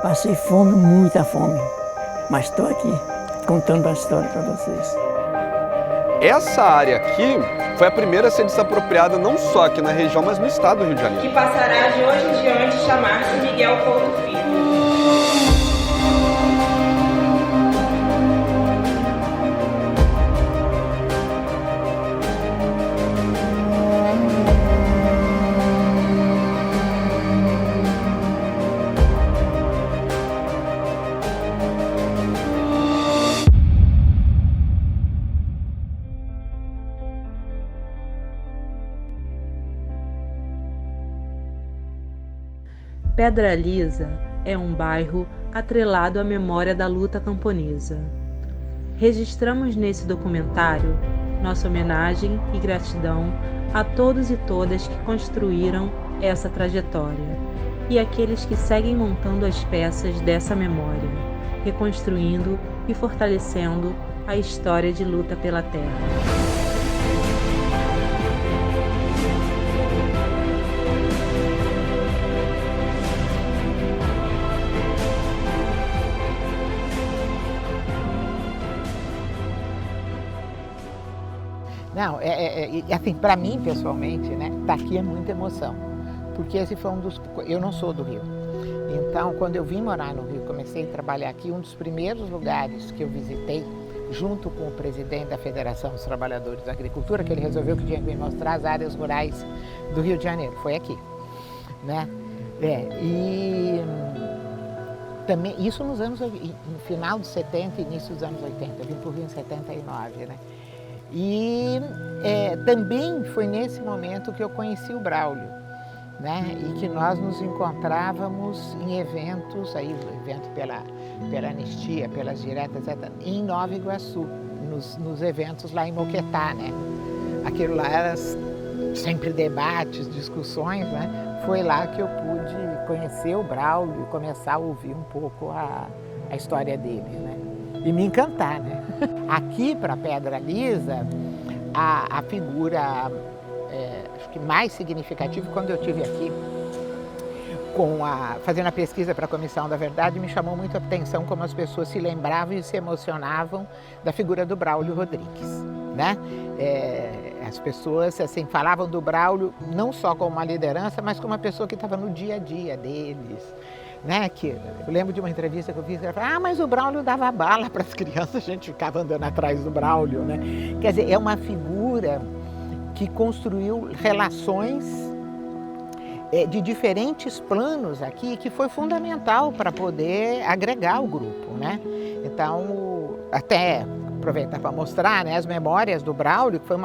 Passei fome, muita fome, mas estou aqui contando a história para vocês. Essa área aqui foi a primeira a ser desapropriada não só aqui na região, mas no estado do Rio de Janeiro. Que passará de hoje em diante chamar-se Miguel Couto Filho. Pedra Lisa é um bairro atrelado à memória da luta camponesa. Registramos nesse documentário nossa homenagem e gratidão a todos e todas que construíram essa trajetória e aqueles que seguem montando as peças dessa memória, reconstruindo e fortalecendo a história de luta pela terra. Não, assim, para mim, pessoalmente, né, tá aqui é muita emoção, porque esse foi um dos... Eu não sou do Rio, então, quando eu vim morar no Rio, comecei a trabalhar aqui, um dos primeiros lugares que eu visitei, junto com o presidente da Federação dos Trabalhadores da Agricultura, que ele resolveu que tinha que me mostrar as áreas rurais do Rio de Janeiro, foi aqui, né? E também, isso nos anos, no final dos 70 e início dos anos 80, eu vim para o Rio em 79, né? E também foi nesse momento que eu conheci o Braulio, né? E que nós nos encontrávamos em eventos, aí o evento pela Anistia, pelas diretas, etc., em Nova Iguaçu, nos eventos lá em Moquetá, né? Aquilo lá era sempre debates, discussões, né? Foi lá que eu pude conhecer o Braulio e começar a ouvir um pouco a história dele, né? E me encantar, né? Aqui para Pedra Lisa, a figura acho que mais significativa, quando eu estive aqui fazendo a pesquisa para a Comissão da Verdade, me chamou muito a atenção como as pessoas se lembravam e se emocionavam da figura do Braulio Rodrigues, né? As pessoas assim, falavam do Braulio não só como uma liderança, mas como uma pessoa que estava no dia a dia deles. Né, que eu lembro de uma entrevista que eu fiz, ela falou, mas o Braulio dava bala para as crianças, a gente ficava andando atrás do Braulio, né? Quer dizer, é uma figura que construiu relações de diferentes planos aqui, que foi fundamental para poder agregar o grupo, né? Então, até aproveitar para mostrar, né, as memórias do Braulio, que foi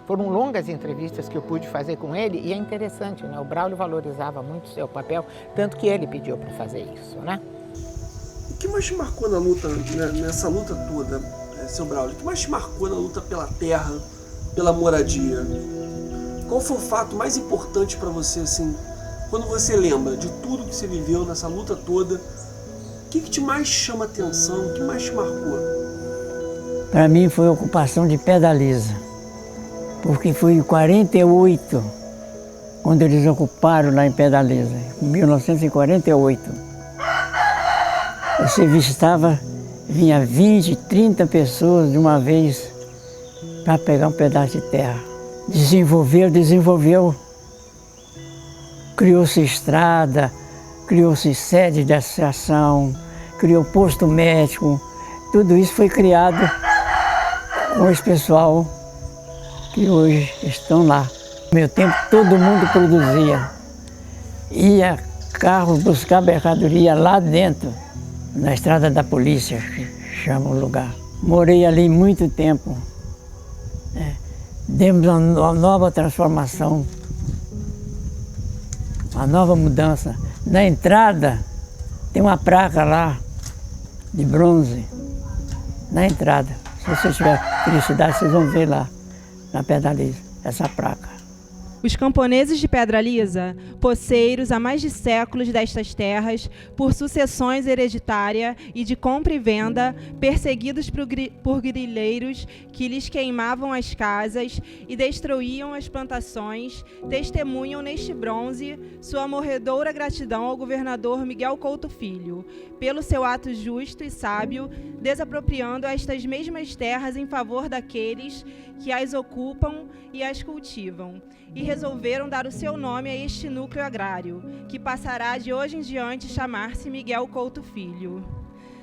foram longas entrevistas que eu pude fazer com ele, e é interessante, né? O Braulio valorizava muito o seu papel, tanto que ele pediu para fazer isso, né? O que mais te marcou na luta, nessa luta toda, seu Braulio? O que mais te marcou na luta pela terra, pela moradia? Qual foi o fato mais importante para você, assim, quando você lembra de tudo que você viveu nessa luta toda? O que te mais chama atenção, o que mais te marcou? Para mim foi a ocupação de Pedra Lisa, porque foi em 48, quando eles ocuparam lá em Pedra Lisa, em 1948. Você vinha 20, 30 pessoas de uma vez para pegar um pedaço de terra. Desenvolveu, criou-se estrada, criou-se sede de associação, criou posto médico, tudo isso foi criado com esse pessoal que hoje estão lá. No meu tempo todo mundo produzia. Ia carro buscar mercadoria lá dentro, na estrada da polícia, que chama o lugar. Morei ali muito tempo. Demos uma nova transformação, uma nova mudança. Na entrada tem uma placa lá de bronze, na entrada. Se você tiver curiosidade, vocês vão ver lá, na Pedra Lisa, essa placa. Os camponeses de Pedra Lisa, poceiros há mais de séculos destas terras, por sucessões hereditárias e de compra e venda, perseguidos por grileiros que lhes queimavam as casas e destruíam as plantações, testemunham neste bronze sua morredoura gratidão ao governador Miguel Couto Filho, pelo seu ato justo e sábio, desapropriando estas mesmas terras em favor daqueles que as ocupam e as cultivam, e resolveram dar o seu nome a este núcleo agrário, que passará de hoje em diante chamar-se Miguel Couto Filho.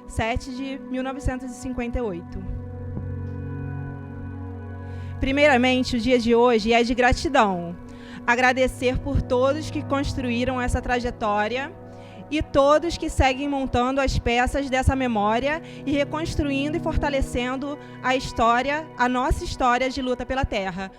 7 de 1958. Primeiramente, o dia de hoje é de gratidão. Agradecer por todos que construíram essa trajetória e todos que seguem montando as peças dessa memória e reconstruindo e fortalecendo a nossa história de luta pela terra.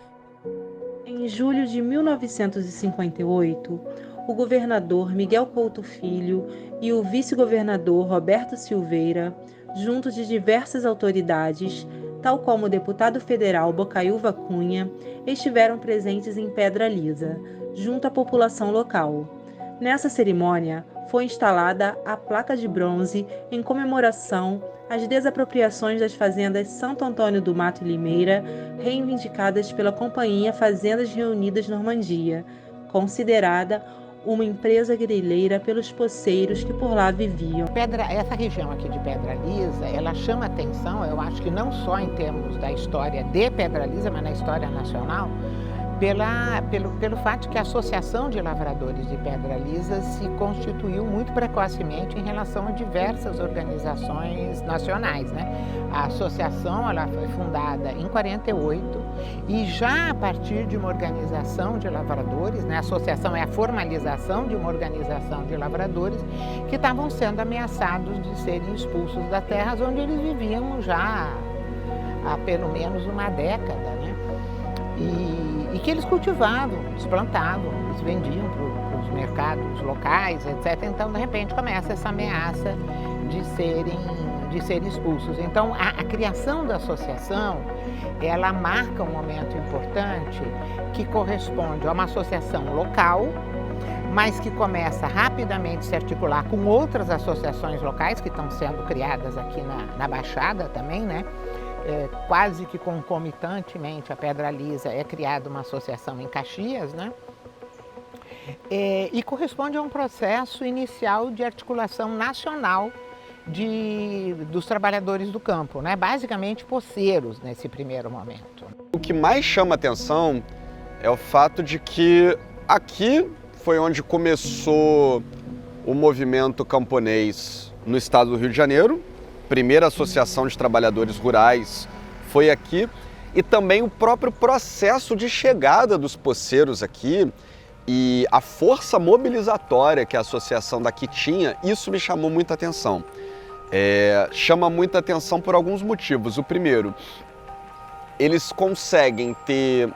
Em julho de 1958, o governador Miguel Couto Filho e o vice-governador Roberto Silveira, junto de diversas autoridades, tal como o deputado federal Bocaiúva Cunha, estiveram presentes em Pedra Lisa, junto à população local. Nessa cerimônia, foi instalada a placa de bronze em comemoração às desapropriações das fazendas Santo Antônio do Mato e Limeira, reivindicadas pela Companhia Fazendas Reunidas Normandia, considerada uma empresa grileira pelos poceiros que por lá viviam. Essa região aqui de Pedra Lisa, ela chama atenção, eu acho que não só em termos da história de Pedra Lisa, mas na história nacional, pelo fato que a Associação de Lavradores de Pedra Lisa se constituiu muito precocemente em relação a diversas organizações nacionais, né? A associação ela foi fundada em 48 e já a partir de uma organização de lavradores, né? A associação é a formalização de uma organização de lavradores que estavam sendo ameaçados de serem expulsos das terras onde eles viviam já há pelo menos uma década, né? E que eles cultivavam, eles plantavam, eles vendiam para os mercados locais, etc. Então, de repente, começa essa ameaça de serem expulsos. Então, a criação da associação, ela marca um momento importante que corresponde a uma associação local, mas que começa rapidamente a se articular com outras associações locais que estão sendo criadas aqui na Baixada também, né? Quase que concomitantemente a Pedra Lisa é criada uma associação em Caxias, né? E corresponde a um processo inicial de articulação nacional dos trabalhadores do campo, né? Basicamente poceiros nesse primeiro momento. O que mais chama atenção é o fato de que aqui foi onde começou o movimento camponês no estado do Rio de Janeiro. Primeira associação de trabalhadores rurais foi aqui, e também o próprio processo de chegada dos poceiros aqui e a força mobilizatória que a associação daqui tinha, isso me chamou muita atenção. Chama muita atenção por alguns motivos. O primeiro, eles conseguem ter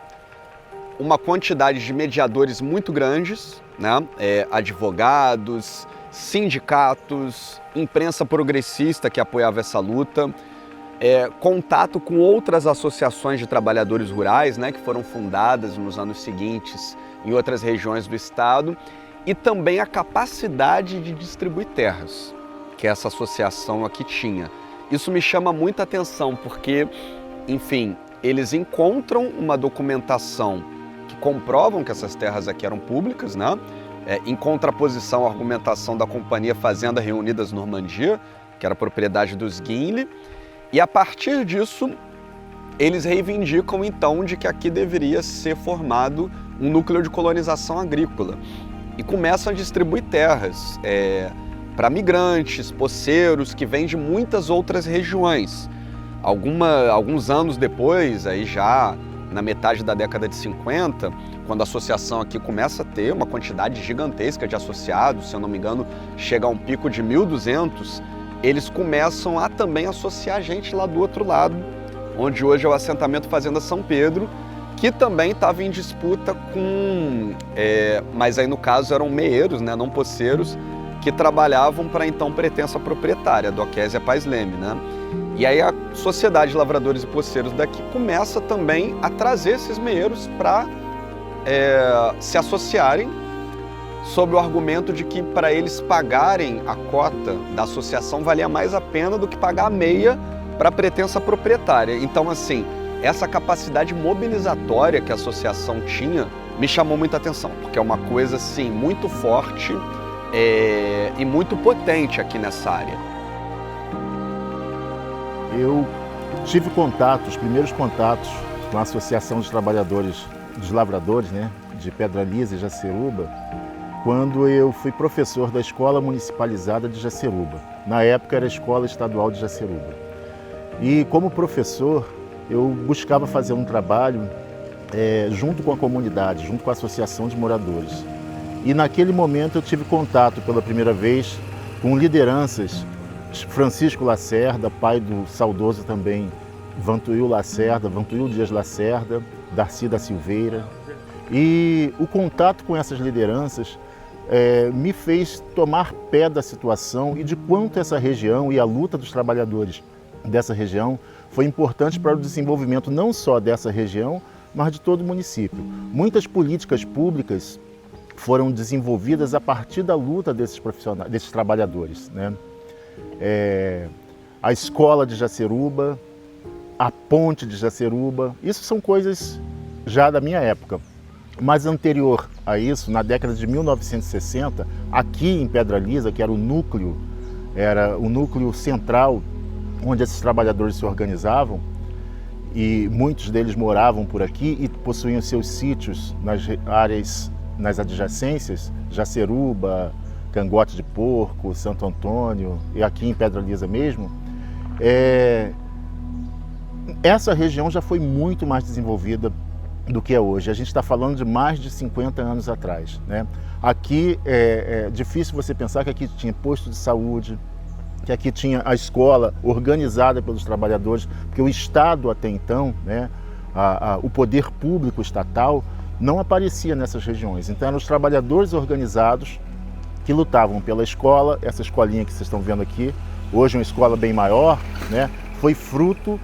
uma quantidade de mediadores muito grandes, né? Advogados, sindicatos, imprensa progressista que apoiava essa luta, contato com outras associações de trabalhadores rurais, né, que foram fundadas nos anos seguintes em outras regiões do estado, e também a capacidade de distribuir terras que essa associação aqui tinha. Isso me chama muita atenção porque, enfim, eles encontram uma documentação que comprovam que essas terras aqui eram públicas, né? Em contraposição à argumentação da Companhia Fazenda Reunidas Normandia, que era propriedade dos Guinle, e a partir disso eles reivindicam então de que aqui deveria ser formado um núcleo de colonização agrícola e começam a distribuir terras para migrantes, poceiros que vêm de muitas outras regiões. Alguns anos depois, aí já na metade da década de 50, quando a associação aqui começa a ter uma quantidade gigantesca de associados, se eu não me engano, chega a um pico de 1.200, eles começam a também associar gente lá do outro lado, onde hoje é o assentamento Fazenda São Pedro, que também estava em disputa com, mas aí no caso eram meeiros, né, não poceiros, que trabalhavam para a então pretensa proprietária, Doquésia Paz Leme, né? E aí a Sociedade de Lavradores e Poceiros daqui começa também a trazer esses meeiros para se associarem sob o argumento de que para eles pagarem a cota da associação valia mais a pena do que pagar a meia para a pretensa proprietária. Então, assim, essa capacidade mobilizatória que a associação tinha me chamou muita atenção, porque é uma coisa, assim, muito forte e muito potente aqui nessa área. Eu tive contato, os primeiros contatos com a Associação dos Trabalhadores dos Lavradores, né, de Pedra Lisa e Jaceruba, quando eu fui professor da Escola Municipalizada de Jaceruba. Na época era a Escola Estadual de Jaceruba. E como professor, eu buscava fazer um trabalho junto com a comunidade, junto com a Associação de Moradores. E naquele momento eu tive contato pela primeira vez com lideranças, Francisco Lacerda, pai do saudoso também Vantuil Lacerda, Vantuil Dias Lacerda, Darcy da Silveira. E o contato com essas lideranças me fez tomar pé da situação e de quanto essa região e a luta dos trabalhadores dessa região foi importante para o desenvolvimento não só dessa região, mas de todo o município. Muitas políticas públicas foram desenvolvidas a partir da luta desses profissionais, desses trabalhadores, né? A escola de Jaceruba, a ponte de Jaceruba, isso são coisas já da minha época. Mas anterior a isso, na década de 1960, aqui em Pedra Lisa, que era o núcleo central onde esses trabalhadores se organizavam, e muitos deles moravam por aqui e possuíam seus sítios nas áreas, nas adjacências, Jaceruba, Cangote de Porco, Santo Antônio e aqui em Pedra Lisa mesmo, essa região já foi muito mais desenvolvida do que é hoje. A gente está falando de mais de 50 anos atrás, né? Aqui é difícil você pensar que aqui tinha posto de saúde, que aqui tinha a escola organizada pelos trabalhadores, porque o Estado até então, né, o poder público estatal não aparecia nessas regiões. Então eram os trabalhadores organizados que lutavam pela escola. Essa escolinha que vocês estão vendo aqui, hoje uma escola bem maior, né, foi fruto,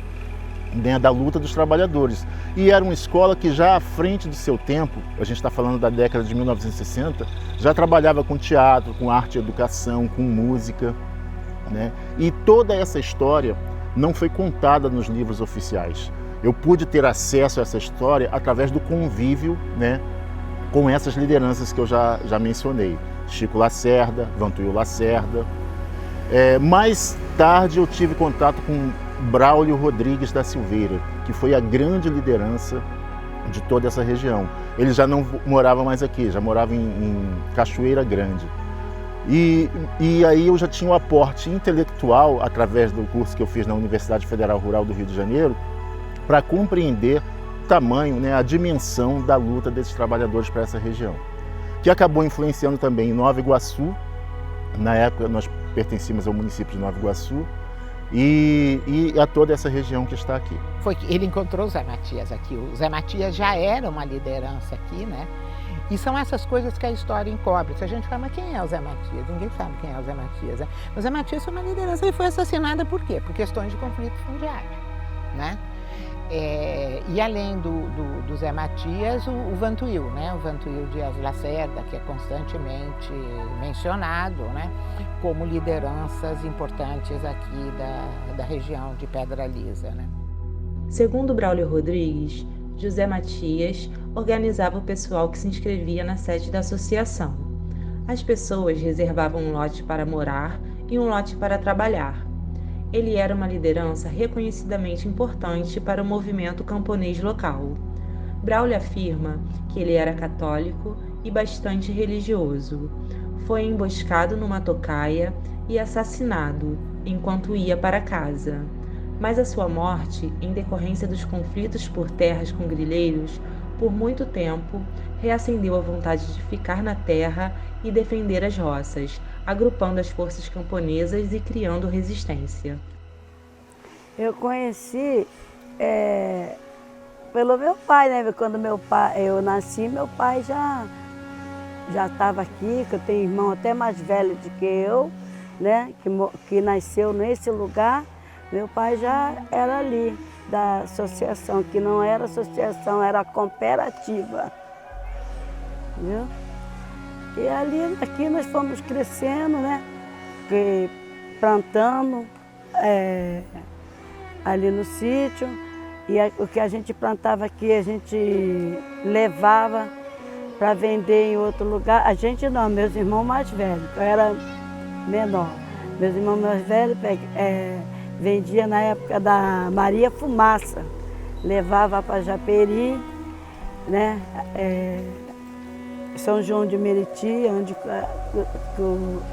né, da luta dos trabalhadores. E era uma escola que já à frente do seu tempo, a gente está falando da década de 1960, já trabalhava com teatro, com arte e educação, com música, né? E toda essa história não foi contada nos livros oficiais. Eu pude ter acesso a essa história através do convívio, né, com essas lideranças que eu já mencionei. Chico Lacerda, Vantuil Lacerda. Mais tarde eu tive contato com Braulio Rodrigues da Silveira, que foi a grande liderança de toda essa região. Ele já não morava mais aqui, já morava em Cachoeira Grande. E aí eu já tinha o aporte intelectual, através do curso que eu fiz na Universidade Federal Rural do Rio de Janeiro, para compreender o tamanho, né, a dimensão da luta desses trabalhadores para essa região, que acabou influenciando também em Nova Iguaçu. Na época nós pertencíamos ao município de Nova Iguaçu, e a toda essa região que está aqui. Foi que ele encontrou o Zé Matias aqui. O Zé Matias já era uma liderança aqui, né? E são essas coisas que a história encobre. Se a gente fala, mas quem é o Zé Matias? Ninguém sabe quem é o Zé Matias, né? O Zé Matias foi uma liderança e foi assassinada por quê? Por questões de conflito fundiário, né? E além do Zé Matias, o Vantuil, né? O Vantuil Dias Lacerda, que é constantemente mencionado, né, como lideranças importantes aqui da região de Pedra Lisa, né? Segundo Braulio Rodrigues, José Matias organizava o pessoal que se inscrevia na sede da associação. As pessoas reservavam um lote para morar e um lote para trabalhar. Ele era uma liderança reconhecidamente importante para o movimento camponês local. Braulio afirma que ele era católico e bastante religioso. Foi emboscado numa tocaia e assassinado enquanto ia para casa. Mas a sua morte, em decorrência dos conflitos por terras com grileiros, por muito tempo, reacendeu a vontade de ficar na terra e defender as roças, agrupando as forças camponesas e criando resistência. Eu conheci pelo meu pai, né? Quando eu nasci, meu pai já estava aqui, que eu tenho irmão até mais velho do que eu, né? Que nasceu nesse lugar. Meu pai já era ali, da associação, que não era associação, era cooperativa. viu? E ali, aqui nós fomos crescendo, né? Plantando ali no sítio. E o que a gente plantava aqui, a gente levava para vender em outro lugar. A gente não, meus irmãos mais velhos, eu era menor. Meus irmãos mais velhos vendia na época da Maria Fumaça. Levava para Japeri, né? São João de Meriti, onde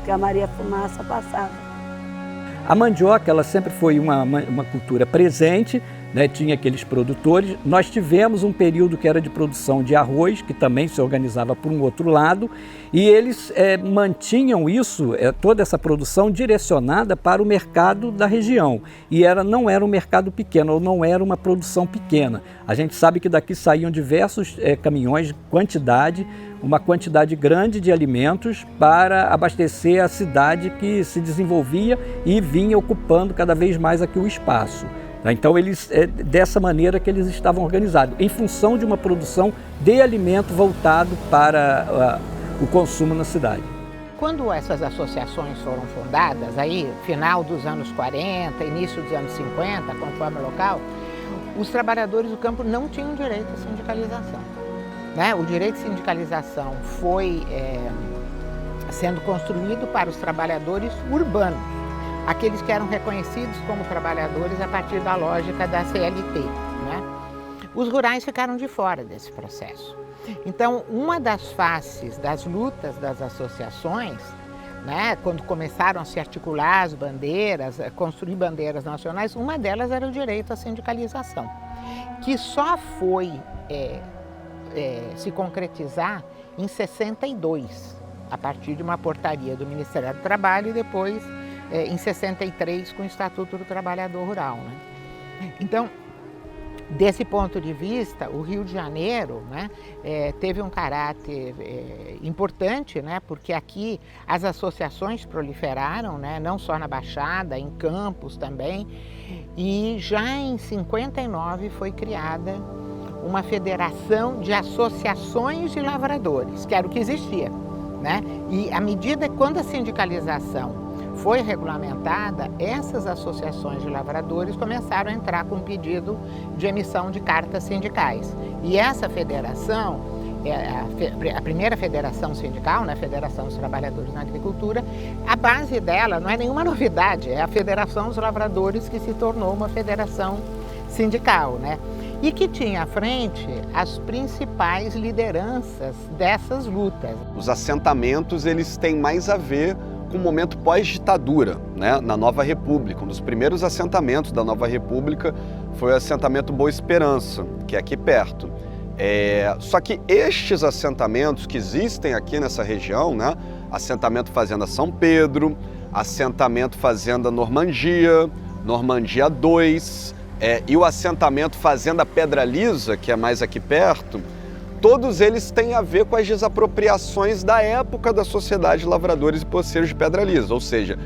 que a Maria Fumaça passava. A mandioca, ela sempre foi uma cultura presente, né? Tinha aqueles produtores. Nós tivemos um período que era de produção de arroz, que também se organizava por um outro lado, e eles mantinham isso, toda essa produção direcionada para o mercado da região. E não era um mercado pequeno, ou não era uma produção pequena. A gente sabe que daqui saíam diversos caminhões, uma quantidade grande de alimentos para abastecer a cidade que se desenvolvia e vinha ocupando cada vez mais aqui o espaço. Então, dessa maneira que eles estavam organizados, em função de uma produção de alimento voltado para o consumo na cidade. Quando essas associações foram fundadas, aí final dos anos 40, início dos anos 50, conforme o local, os trabalhadores do campo não tinham direito à sindicalização, né? O direito de sindicalização foi sendo construído para os trabalhadores urbanos, aqueles que eram reconhecidos como trabalhadores a partir da lógica da CLT, né? Os rurais ficaram de fora desse processo. Então, uma das faces das lutas das associações, né, quando começaram a se articular as bandeiras, construir bandeiras nacionais, uma delas era o direito à sindicalização, que só foi se concretizar em 62, a partir de uma portaria do Ministério do Trabalho e depois em 63 com o Estatuto do Trabalhador Rural, né? Então, desse ponto de vista, o Rio de Janeiro, né, teve um caráter importante, né, porque aqui as associações proliferaram, né, não só na Baixada, em Campos também, e já em 59 foi criada uma federação de associações de lavradores, que era o que existia, né? E à medida que quando a sindicalização foi regulamentada, essas associações de lavradores começaram a entrar com pedido de emissão de cartas sindicais. E essa federação, a primeira federação sindical, né, a Federação dos Trabalhadores na Agricultura, a base dela não é nenhuma novidade, é a Federação dos Lavradores que se tornou uma federação sindical, né? E que tinha à frente as principais lideranças dessas lutas. Os assentamentos, eles têm mais a ver com o momento pós-ditadura, né, na Nova República. Um dos primeiros assentamentos da Nova República foi o assentamento Boa Esperança, que é aqui perto. Só que estes assentamentos que existem aqui nessa região, né, assentamento Fazenda São Pedro, assentamento Fazenda Normandia, Normandia 2, e o assentamento Fazenda Pedra Lisa, que é mais aqui perto, todos eles têm a ver com as desapropriações da época da Sociedade de Lavradores e Poceiros de Pedra Lisa, ou seja,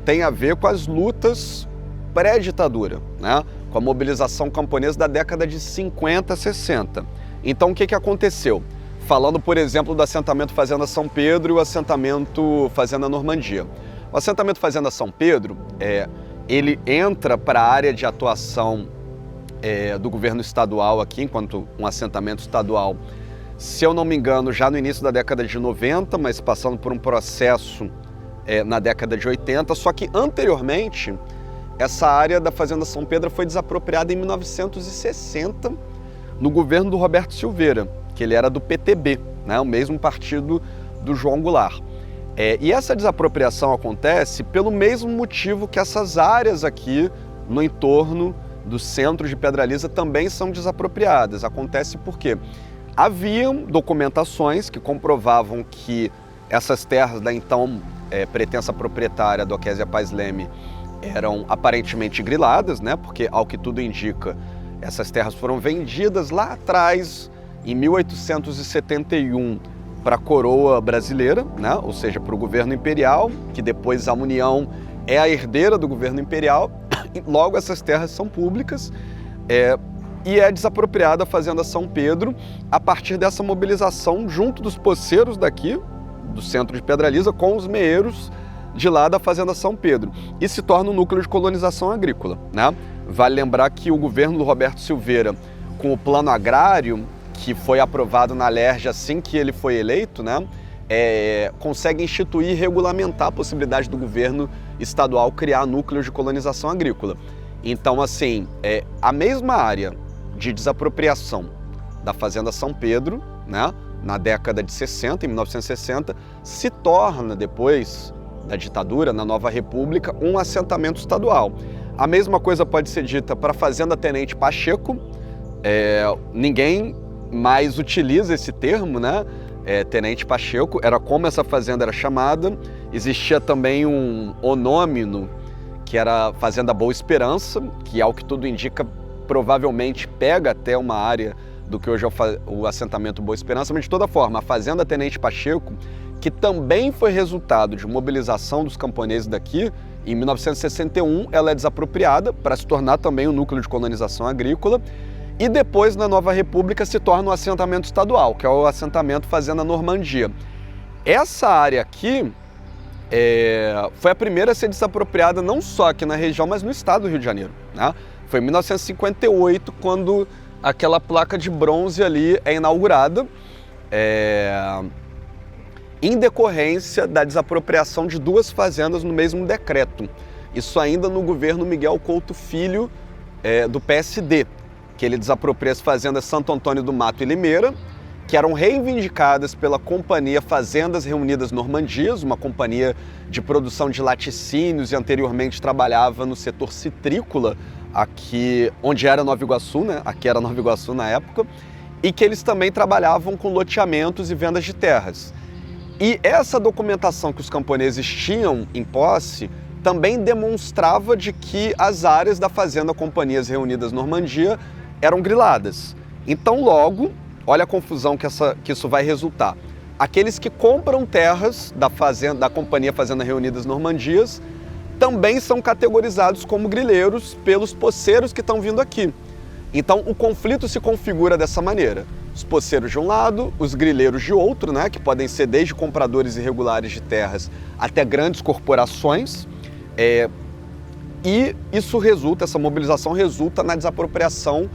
tem a ver com as lutas pré-ditadura, né? Com a mobilização camponesa da década de 50, 60. Então, o que aconteceu? Falando, por exemplo, do assentamento Fazenda São Pedro e o assentamento Fazenda Normandia. O assentamento Fazenda São Pedro, ele entra para a área de atuação do governo estadual aqui, enquanto um assentamento estadual, se eu não me engano, já no início da década de 90, mas passando por um processo na década de 80, só que anteriormente, essa área da Fazenda São Pedro foi desapropriada em 1960, no governo do Roberto Silveira, que ele era do PTB, né, o mesmo partido do João Goulart. E essa desapropriação acontece pelo mesmo motivo que essas áreas aqui no entorno do centro de Pedra Lisa também são desapropriadas. Acontece porque haviam documentações que comprovavam que essas terras da então pretensa proprietária do Okésia Paz Leme eram aparentemente griladas, né? Porque, ao que tudo indica, essas terras foram vendidas lá atrás, em 1871, para a coroa brasileira, né? Ou seja, para o governo imperial, que depois a União é a herdeira do governo imperial. Logo, essas terras são públicas. e é desapropriada a Fazenda São Pedro a partir dessa mobilização junto dos poceiros daqui, do centro de Pedralisa, com os meeiros de lá da Fazenda São Pedro, e se torna um núcleo de colonização agrícola, né? Vale lembrar que o governo do Roberto Silveira, com o plano agrário, que foi aprovado na LERJ assim que ele foi eleito, né? Consegue instituir e regulamentar a possibilidade do governo estadual criar núcleos de colonização agrícola. Então, assim, a mesma área de desapropriação da Fazenda São Pedro, né, na década de 60, em 1960, se torna, depois da ditadura, na Nova República, um assentamento estadual. A mesma coisa pode ser dita para a Fazenda Tenente Pacheco. Ninguém mais utiliza esse termo, né? Tenente Pacheco, era como essa fazenda era chamada. Existia também um onômino, que era Fazenda Boa Esperança, que, ao que tudo indica, provavelmente pega até uma área do que hoje é o assentamento Boa Esperança, mas de toda forma, a Fazenda Tenente Pacheco, que também foi resultado de mobilização dos camponeses daqui, em 1961 ela é desapropriada para se tornar também um núcleo de colonização agrícola, e depois, na Nova República, se torna um assentamento estadual, que é o assentamento Fazenda Normandia. Essa área aqui foi a primeira a ser desapropriada não só aqui na região, mas no estado do Rio de Janeiro, né? Foi em 1958, quando aquela placa de bronze ali é inaugurada, em decorrência da desapropriação de 2 fazendas no mesmo decreto. Isso ainda no governo Miguel Couto Filho, do PSD, que ele desapropria as fazendas Santo Antônio do Mato e Limeira, que eram reivindicadas pela Companhia Fazendas Reunidas Normandias, uma companhia de produção de laticínios e anteriormente trabalhava no setor citrícola, aqui onde era Nova Iguaçu, né? Aqui era Nova Iguaçu na época, e que eles também trabalhavam com loteamentos e vendas de terras. E essa documentação que os camponeses tinham em posse também demonstrava de que as áreas da Fazenda Companhias Reunidas Normandia eram griladas. Então, logo, olha a confusão que isso vai resultar. Aqueles que compram terras da Companhia Fazenda Reunidas Normandias também são categorizados como grileiros pelos poceiros que estão vindo aqui. Então, o conflito se configura dessa maneira. Os poceiros de um lado, os grileiros de outro, né, que podem ser desde compradores irregulares de terras até grandes corporações. E isso resulta, essa mobilização resulta na desapropriação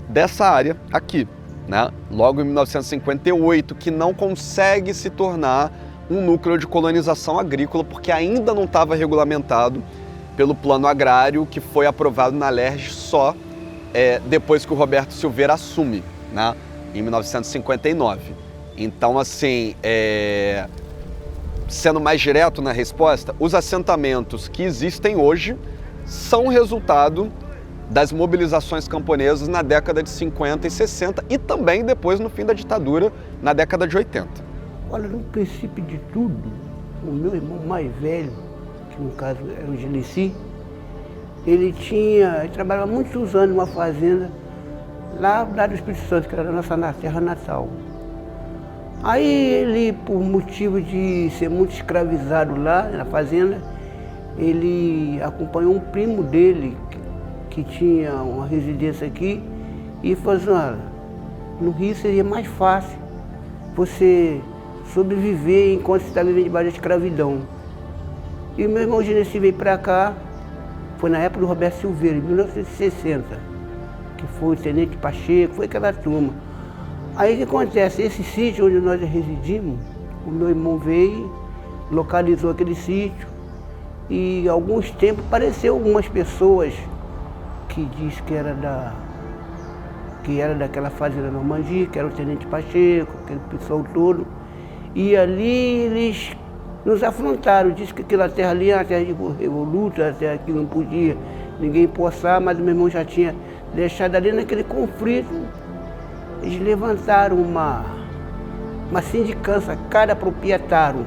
dessa área aqui, né? Logo em 1958, que não consegue se tornar um núcleo de colonização agrícola, porque ainda não estava regulamentado pelo plano agrário, que foi aprovado na LERJ só depois que o Roberto Silveira assume, né, em 1959. Então, assim, sendo mais direto na resposta, os assentamentos que existem hoje são resultado das mobilizações camponesas na década de 50 e 60 e também depois no fim da ditadura, na década de 80. Olha, no princípio de tudo, o meu irmão mais velho, que no caso era o Genesi, ele trabalhava muitos anos numa fazenda lá do Espírito Santo, que era a nossa terra natal. Aí ele, por motivo de ser muito escravizado lá na fazenda, ele acompanhou um primo dele, que tinha uma residência aqui, e falou assim: olha, no Rio seria mais fácil você sobreviver enquanto você está vivendo debaixo da escravidão. E meu irmão Genesi veio para cá, foi na época do Roberto Silveira, em 1960, que foi o Tenente Pacheco, foi aquela turma. Aí o que acontece? Esse sítio onde nós residimos, o meu irmão veio, localizou aquele sítio, e há alguns tempos apareceu algumas pessoas que diz que era daquela fazenda Normandia, que era o Tenente Pacheco, aquele pessoal todo. E ali eles nos afrontaram, disse que aquela terra ali era uma terra de revoluta, uma terra que não podia ninguém possar, mas o meu irmão já tinha deixado ali naquele conflito. Eles levantaram uma sindicância, cada proprietário.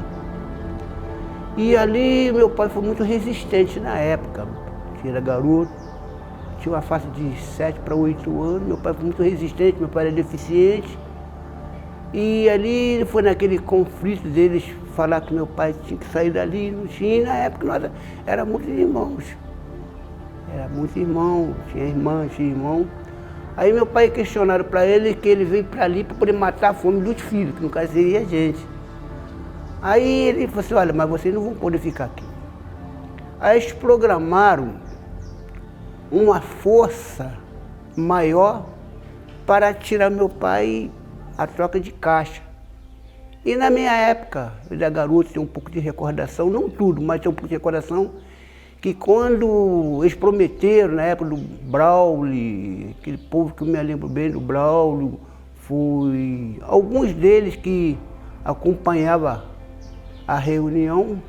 E ali meu pai foi muito resistente na época, que era garoto, tinha uma faixa de 7 para 8 anos, meu pai foi muito resistente, meu pai era deficiente. E ali foi naquele conflito deles falar que meu pai tinha que sair dali, não tinha, e na época nós éramos muitos irmãos. Era muitos irmãos, tinha irmã, tinha irmão. Aí meu pai questionaram para ele que ele veio para ali para poder matar a fome dos filhos, que no caso seria a gente. Aí ele falou assim, olha, mas vocês não vão poder ficar aqui. Aí eles programaram uma força maior para tirar meu pai a troca de caixa. E na minha época, eu era garoto, tenho um pouco de recordação, não tudo, mas tenho um pouco de recordação, que quando eles prometeram, na época do Braulio, aquele povo que eu me lembro bem do Braulio, foi alguns deles que acompanhavam a reunião,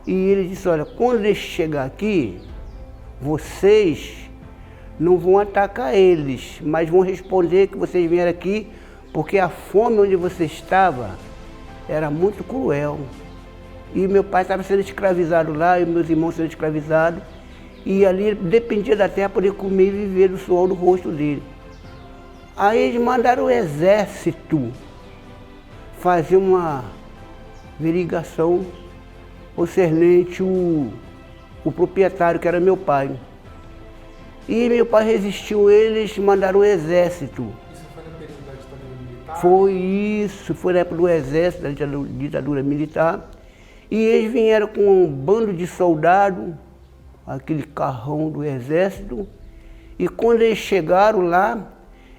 e ele disse, olha, quando eles chegar aqui, vocês não vão atacar eles, mas vão responder que vocês vieram aqui porque a fome onde você estava era muito cruel. E meu pai estava sendo escravizado lá, e meus irmãos sendo escravizados, e ali dependia da terra para poder comer e viver do suor do rosto dele. Aí eles mandaram o exército fazer uma verigação concernente o proprietário, que era meu pai. E meu pai resistiu, eles mandaram o exército. Isso foi no período da ditadura militar? Foi isso, foi na época do exército, da ditadura militar. E eles vieram com um bando de soldados, aquele carrão do exército. E quando eles chegaram lá,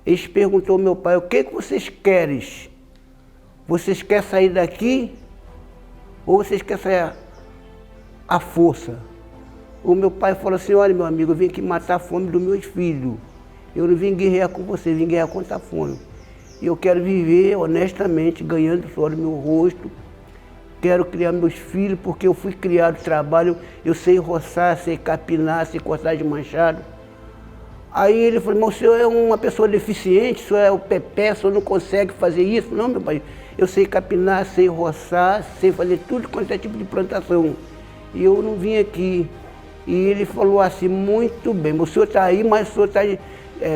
eles perguntaram ao meu pai, o que vocês querem? Vocês querem sair daqui ou vocês querem sair à força? O meu pai falou assim, olha meu amigo, eu vim aqui matar a fome dos meus filhos. Eu não vim guerrear com você, vim guerrear contra a fome. E eu quero viver honestamente, ganhando o suor do meu rosto. Quero criar meus filhos, porque eu fui criado, trabalho, eu sei roçar, sei capinar, sei cortar de machado. Aí ele falou, mas o senhor é uma pessoa deficiente, o senhor é o pepé, o senhor não consegue fazer isso? Não, meu pai, eu sei capinar, sei roçar, sei fazer tudo quanto é tipo de plantação. E eu não vim aqui. E ele falou assim, muito bem, o senhor está aí, mas o senhor está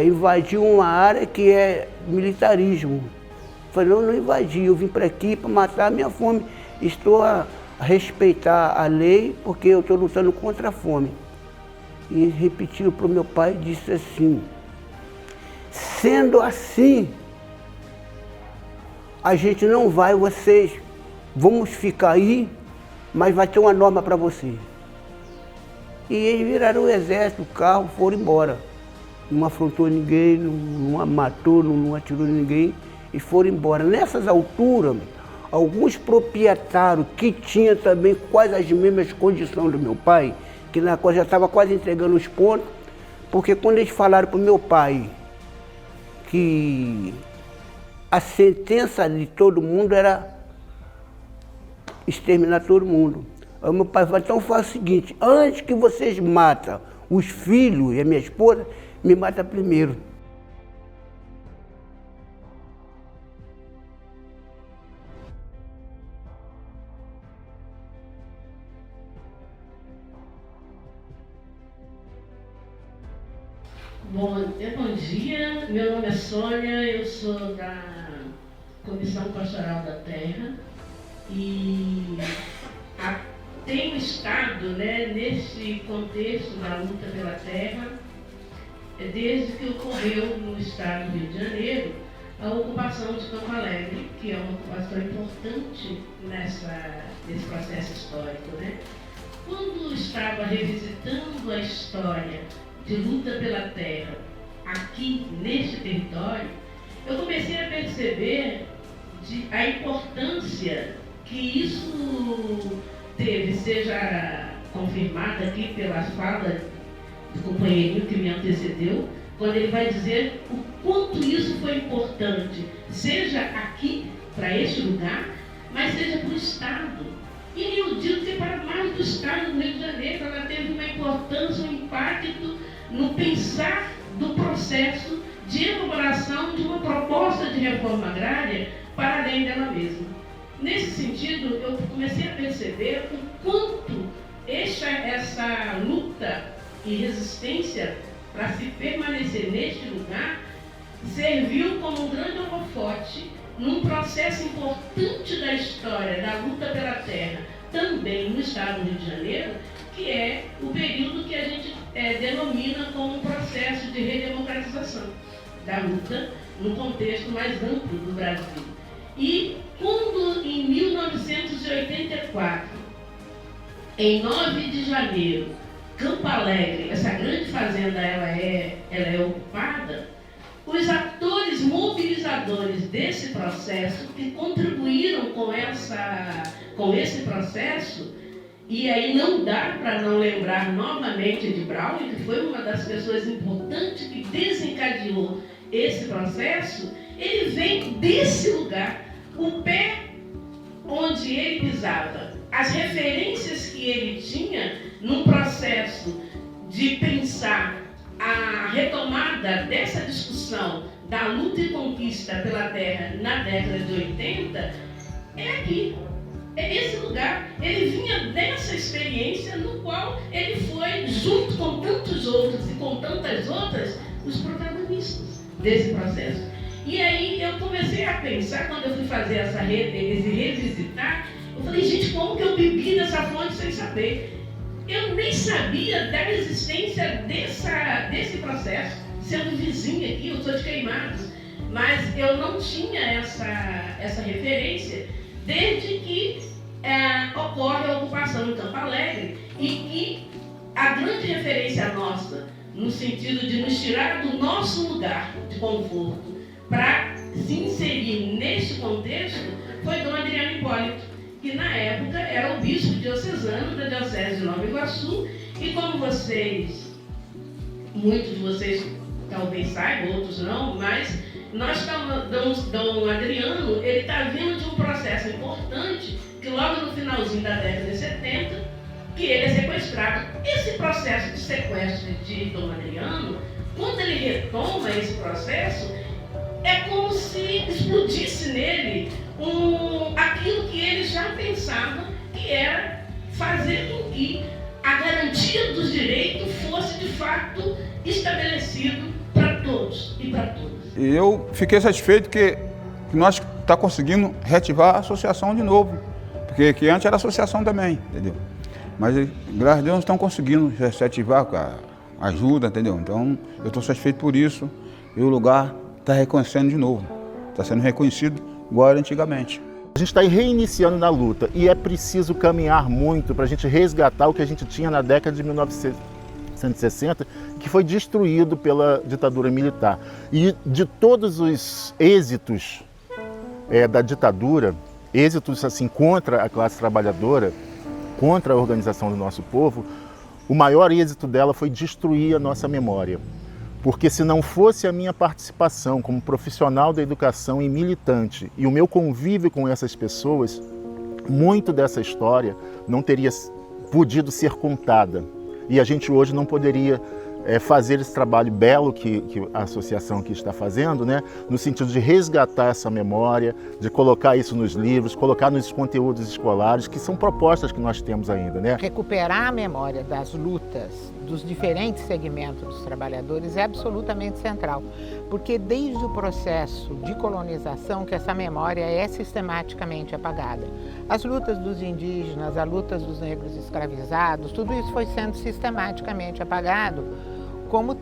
invadiu uma área que é militarismo. Eu falei, não invadi, eu vim para aqui para matar a minha fome. Estou a respeitar a lei porque eu estou lutando contra a fome. E repetiu para o meu pai, disse assim, sendo assim, a gente não vai, vocês, vamos ficar aí, mas vai ter uma norma para você. E eles viraram o exército, o carro, foram embora. Não afrontou ninguém, não matou, não atirou ninguém, e foram embora. Nessas alturas, alguns proprietários que tinham também quase as mesmas condições do meu pai, que na coisa já estava quase entregando os pontos, porque quando eles falaram para o meu pai que a sentença de todo mundo era exterminar todo mundo. Aí o meu pai falou, então faz o seguinte, antes que vocês matem os filhos e a minha esposa, me mata primeiro. Bom dia, meu nome é Sônia, eu sou da Comissão Pastoral da Terra e tenho estado nesse contexto da luta pela terra desde que ocorreu no estado do Rio de Janeiro a ocupação de Campo Alegre, que é uma ocupação importante nesse processo histórico. Quando estava revisitando a história de luta pela terra aqui neste território, eu comecei a perceber a importância que isso teve, seja confirmada aqui pela fala do companheirinho que me antecedeu, quando ele vai dizer o quanto isso foi importante, seja aqui, para este lugar, mas seja para o Estado. E eu digo que para mais do Estado do Rio de Janeiro, ela teve uma importância, um impacto no pensar do processo de elaboração de uma proposta de reforma agrária para além dela mesma. Nesse sentido, eu comecei a perceber o quanto essa luta e resistência para se permanecer neste lugar serviu como um grande holofote num processo importante da história da luta pela terra, também no estado do Rio de Janeiro, que é o período que a gente denomina como um processo de redemocratização da luta no contexto mais amplo do Brasil. E quando, em 1984, em 9 de janeiro, Campo Alegre, essa grande fazenda, ela é ocupada, os atores mobilizadores desse processo, que contribuíram com esse processo, e aí não dá para não lembrar novamente de Braulio, que foi uma das pessoas importantes que desencadeou esse processo. Ele vem desse lugar, o pé onde ele pisava, as referências que ele tinha num processo de pensar a retomada dessa discussão da luta e conquista pela terra na década de 80, é aqui. É esse lugar. Ele vinha dessa experiência no qual ele foi, junto com tantos outros e com tantas outras, os protagonistas desse processo. E aí eu comecei a pensar, quando eu fui fazer esse revisitar, eu falei, gente, como que eu bebi dessa fonte sem saber? Eu nem sabia da existência desse processo, sendo vizinha aqui, eu sou de Queimados, mas eu não tinha essa referência desde que ocorre a ocupação em Campo Alegre, e que a grande referência nossa, no sentido de nos tirar do nosso lugar de conforto para se inserir neste contexto, foi Dom Adriano Hipólito, que na época era o bispo diocesano da Diocese de Nova Iguaçu, e como muitos de vocês talvez saibam, outros não, mas Dom Adriano, ele está vindo de um processo importante, que logo no finalzinho da década de 70, que ele é sequestrado. Esse processo de sequestro de Dom Adriano, quando ele retoma esse processo, é como se explodisse nele aquilo que ele já pensava, que era fazer com que a garantia dos direitos fosse de fato estabelecido para todos e para todas. E eu fiquei satisfeito que nós estamos conseguindo reativar a associação de novo, porque que antes era associação também, entendeu? Mas graças a Deus estão conseguindo se ativar com a ajuda, entendeu? Então eu estou satisfeito por isso, e o lugar está reconhecendo de novo, está sendo reconhecido igual era antigamente. A gente está reiniciando na luta e é preciso caminhar muito para a gente resgatar o que a gente tinha na década de 1960, que foi destruído pela ditadura militar. E de todos os êxitos da ditadura, êxitos assim contra a classe trabalhadora, contra a organização do nosso povo, o maior êxito dela foi destruir a nossa memória. Porque se não fosse a minha participação como profissional da educação e militante e o meu convívio com essas pessoas, muito dessa história não teria podido ser contada. E a gente hoje não poderia fazer esse trabalho belo que a associação aqui está fazendo, né? No sentido de resgatar essa memória, de colocar isso nos livros, colocar nos conteúdos escolares, que são propostas que nós temos ainda, né? Recuperar a memória das lutas dos diferentes segmentos dos trabalhadores é absolutamente central, porque desde o processo de colonização que essa memória é sistematicamente apagada. As lutas dos indígenas, as lutas dos negros escravizados, tudo isso foi sendo sistematicamente apagado, como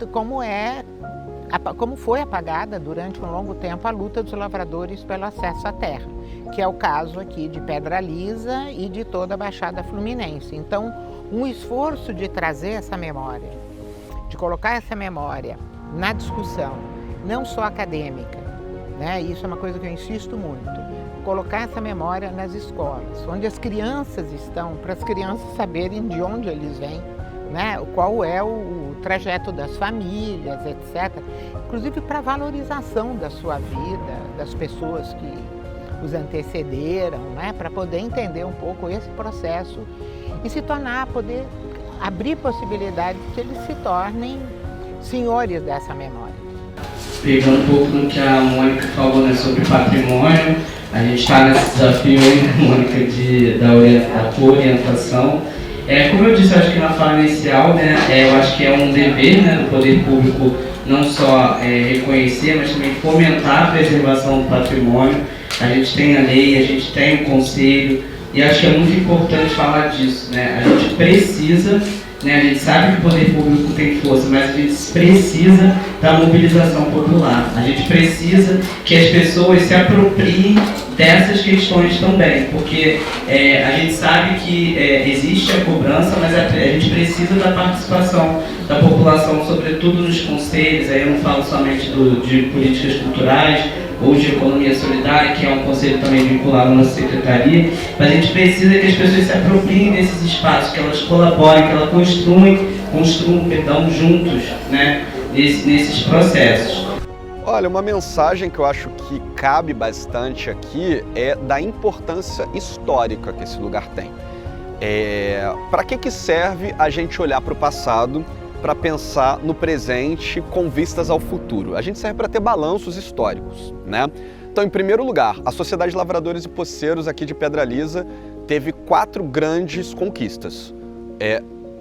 foi apagada durante um longo tempo a luta dos lavradores pelo acesso à terra, que é o caso aqui de Pedra Lisa e de toda a Baixada Fluminense. Então, um esforço de trazer essa memória, de colocar essa memória na discussão, não só acadêmica, né? Isso é uma coisa que eu insisto muito, colocar essa memória nas escolas, onde as crianças estão, para as crianças saberem de onde eles vêm, né? Qual é o trajeto das famílias, etc. Inclusive para a valorização da sua vida, das pessoas que os antecederam, né? Para poder entender um pouco esse processo e se tornar, poder abrir possibilidades que eles se tornem senhores dessa memória. Pegando um pouco no que a Mônica falou, né, sobre patrimônio, a gente está nesse desafio aí, né, Mônica, da orientação. Como eu disse, acho que na fala inicial, né, eu acho que é um dever, né, do poder público não só reconhecer, mas também fomentar a preservação do patrimônio. A gente tem a lei, a gente tem o conselho, e acho que é muito importante falar disso, né? A gente precisa né? A gente sabe que o poder público tem força, mas a gente precisa da mobilização popular. A gente precisa que as pessoas se apropriem dessas questões também, porque a gente sabe que existe a cobrança, mas a gente precisa da participação da população, sobretudo nos conselhos. Aí eu não falo somente de políticas culturais ou de economia solidária, que é um conselho também vinculado à nossa secretaria, mas a gente precisa que as pessoas se apropriem desses espaços, que elas colaborem, que elas construam juntos, né, nesses processos. Olha, uma mensagem que eu acho que cabe bastante aqui é da importância histórica que esse lugar tem. Para que serve a gente olhar para o passado para pensar no presente com vistas ao futuro? A gente serve para ter balanços históricos, né? Então, em primeiro lugar, a Sociedade de Lavradores e Poceiros aqui de Pedra Lisa teve 4 grandes conquistas.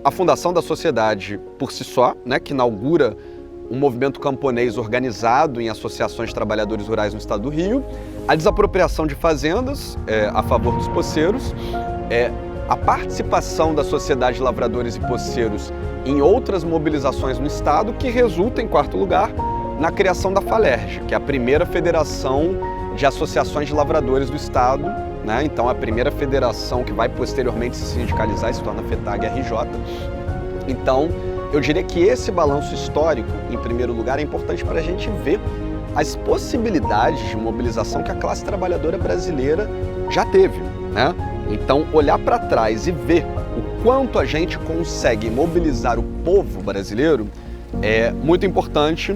A fundação da sociedade por si só, né, que inaugura um movimento camponês organizado em associações de trabalhadores rurais no estado do Rio, a desapropriação de fazendas a favor dos poceiros, a participação da Sociedade de Lavradores e Poceiros em outras mobilizações no estado, que resulta, em quarto lugar, na criação da FALERJ, que é a primeira federação de associações de lavradores do estado, né? Então a primeira federação que vai posteriormente se sindicalizar e se torna FETAG-RJ. Então, eu diria que esse balanço histórico, em primeiro lugar, é importante para a gente ver as possibilidades de mobilização que a classe trabalhadora brasileira já teve, né? Então, olhar para trás e ver o quanto a gente consegue mobilizar o povo brasileiro é muito importante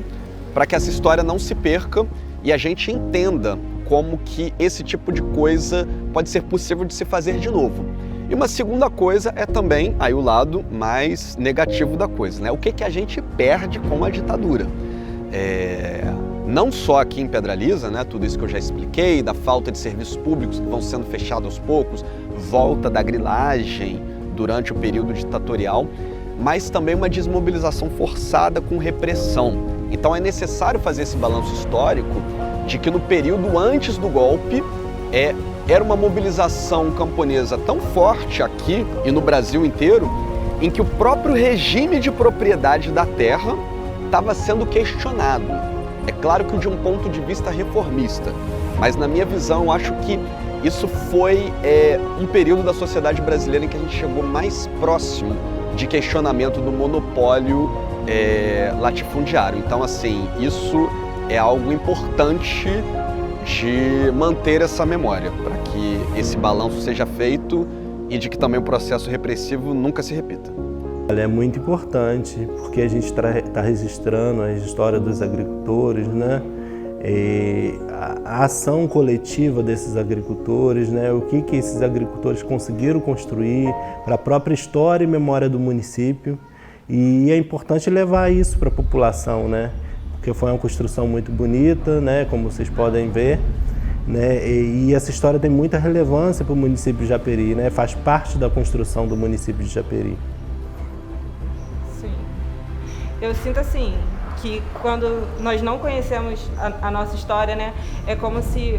para que essa história não se perca e a gente entenda como que esse tipo de coisa pode ser possível de se fazer de novo. E uma segunda coisa é também aí o lado mais negativo da coisa, né? O que a gente perde com a ditadura? Não só aqui em Pedra Lisa, né? Tudo isso que eu já expliquei, da falta de serviços públicos que vão sendo fechados aos poucos, volta da grilagem durante o período ditatorial, mas também uma desmobilização forçada com repressão. Então é necessário fazer esse balanço histórico de que no período antes do golpe era uma mobilização camponesa tão forte aqui e no Brasil inteiro, em que o próprio regime de propriedade da terra estava sendo questionado. É claro que de um ponto de vista reformista, mas na minha visão eu acho que isso foi um período da sociedade brasileira em que a gente chegou mais próximo de questionamento do monopólio latifundiário. Então, assim, isso é algo importante de manter essa memória, para que esse balanço seja feito e de que também o processo repressivo nunca se repita. É muito importante, porque a gente está registrando a história dos agricultores, né? A ação coletiva desses agricultores, né? O que esses agricultores conseguiram construir para a própria história e memória do município. E é importante levar isso para a população, né? Porque foi uma construção muito bonita, né? Como vocês podem ver, né? E essa história tem muita relevância para o município de Japeri, né? Faz parte da construção do município de Japeri. Sim. Eu sinto assim que quando nós não conhecemos a nossa história, né, é como se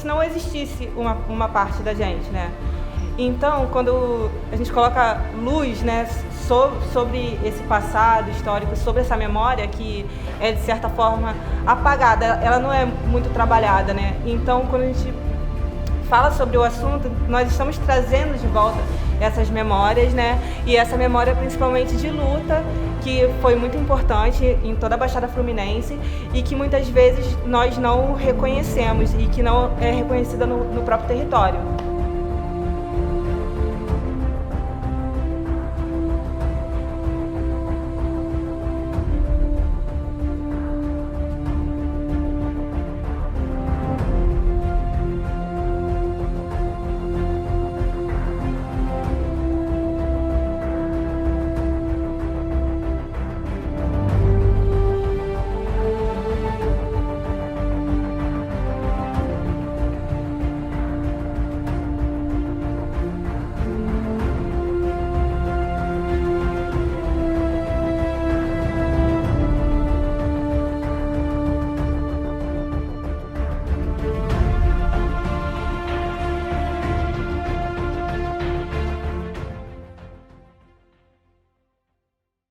não existisse uma parte da gente, né? Então, quando a gente coloca luz, né, sobre esse passado histórico, sobre essa memória que é de certa forma apagada, ela não é muito trabalhada, né? Então, quando a gente fala sobre o assunto, nós estamos trazendo de volta essas memórias, né? E essa memória principalmente de luta, que foi muito importante em toda a Baixada Fluminense e que muitas vezes nós não reconhecemos e que não é reconhecida no próprio território.